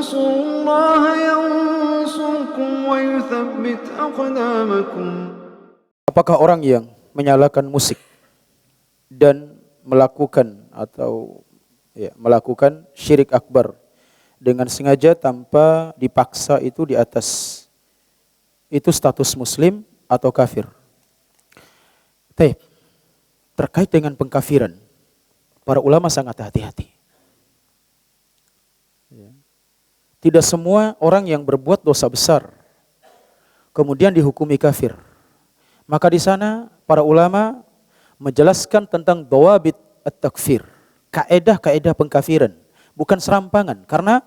تنصروا الله ينصركم ويثبت أقدامكم. Apakah orang yang menyalakan musik dan melakukan melakukan syirik akbar dengan sengaja tanpa dipaksa itu di atas, itu status muslim atau kafir? Terkait dengan pengkafiran, para ulama sangat hati-hati. Tidak semua orang yang berbuat dosa besar kemudian dihukumi kafir. Maka di sana para ulama menjelaskan tentang dawabit at-takfir, kaedah-kaedah pengkafiran, bukan serampangan, karena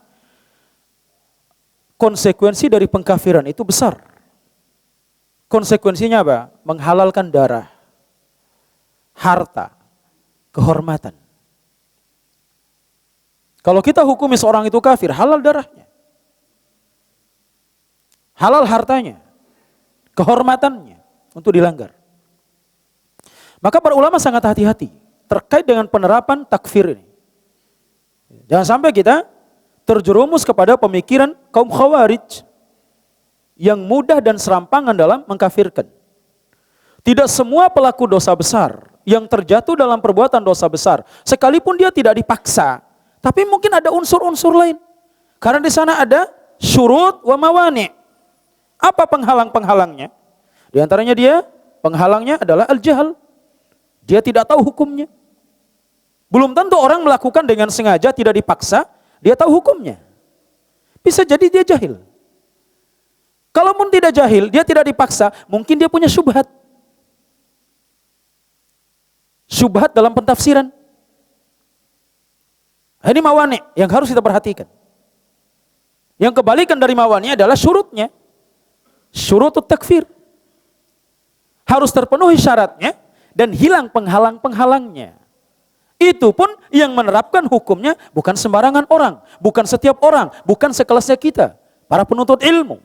konsekuensi dari pengkafiran itu besar. Konsekuensinya apa? Menghalalkan darah, harta, kehormatan. Kalau kita hukumi seorang itu kafir, halal darahnya, halal hartanya, kehormatannya untuk dilanggar. Maka para ulama sangat hati-hati terkait dengan penerapan takfir ini. Jangan sampai kita terjerumus kepada pemikiran kaum khawarij yang mudah dan serampangan dalam mengkafirkan. Tidak semua pelaku dosa besar yang terjatuh dalam perbuatan dosa besar, sekalipun dia tidak dipaksa, tapi mungkin ada unsur-unsur lain. Karena di sana ada syurut wa mawani'. Apa penghalang-penghalangnya? Di antaranya penghalangnya adalah al-jahl. Dia tidak tahu hukumnya. Belum tentu orang melakukan dengan sengaja, tidak dipaksa, dia tahu hukumnya. Bisa jadi dia jahil. Kalaupun tidak jahil, dia tidak dipaksa, mungkin dia punya syubhat. Syubhat dalam pentafsiran. Ini mawani yang harus kita perhatikan. Yang kebalikan dari mawani adalah syurutnya. Syurutut takfir. Harus terpenuhi syaratnya dan hilang penghalang-penghalangnya. Itu pun yang menerapkan hukumnya bukan sembarangan orang, bukan setiap orang, bukan sekelasnya kita, para penuntut ilmu.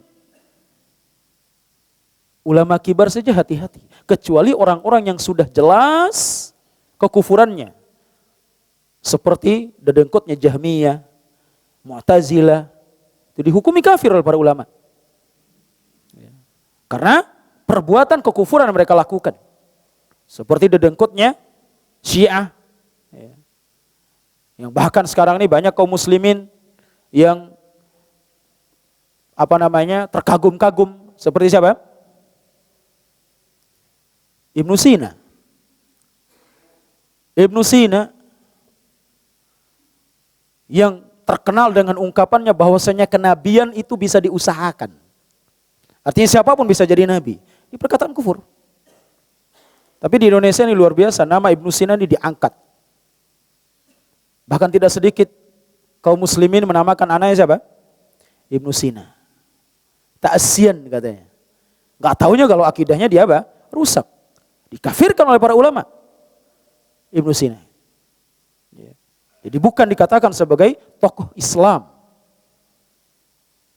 Ulama kibar saja hati-hati, kecuali orang-orang yang sudah jelas kekufurannya. Seperti dedengkotnya Jahmiyah, Mu'tazilah, itu dihukumi kafir oleh para ulama. Karena perbuatan kekufuran yang mereka lakukan. Seperti dedengkotnya Syiah. Yang bahkan sekarang ini banyak kaum muslimin yang terkagum-kagum. Seperti siapa? Ibnu Sina. Ibnu Sina yang terkenal dengan ungkapannya bahwasanya kenabian itu bisa diusahakan. Artinya siapapun bisa jadi nabi. Ini perkataan kufur. Tapi di Indonesia ini luar biasa, nama Ibnu Sina ini diangkat. Bahkan tidak sedikit kaum muslimin menamakan anaknya siapa? Ibnu Sina. Ta'asyian katanya. Gak taunya kalau akidahnya dia apa? Rusak. Dikafirkan oleh para ulama. Ibnu Sina. Jadi bukan dikatakan sebagai tokoh Islam.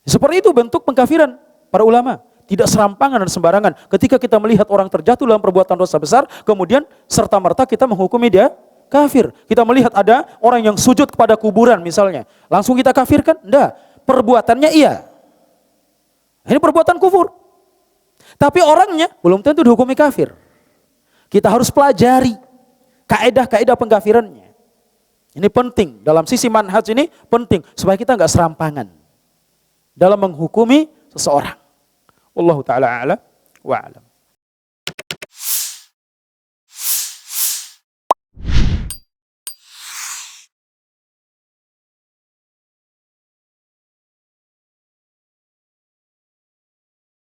Seperti itu bentuk pengkafiran para ulama. Tidak serampangan dan sembarangan. Ketika kita melihat orang terjatuh dalam perbuatan dosa besar, kemudian serta-merta kita menghukumi dia kafir. Kita melihat ada orang yang sujud kepada kuburan misalnya. Langsung kita kafirkan? Enggak. Perbuatannya iya. Ini perbuatan kufur. Tapi orangnya belum tentu dihukumi kafir. Kita harus pelajari kaedah-kaedah pengkafirannya. Ini penting, dalam sisi manhaj ini penting, supaya kita enggak serampangan dalam menghukumi seseorang. Wallahu ta'ala a'la wa a'lam.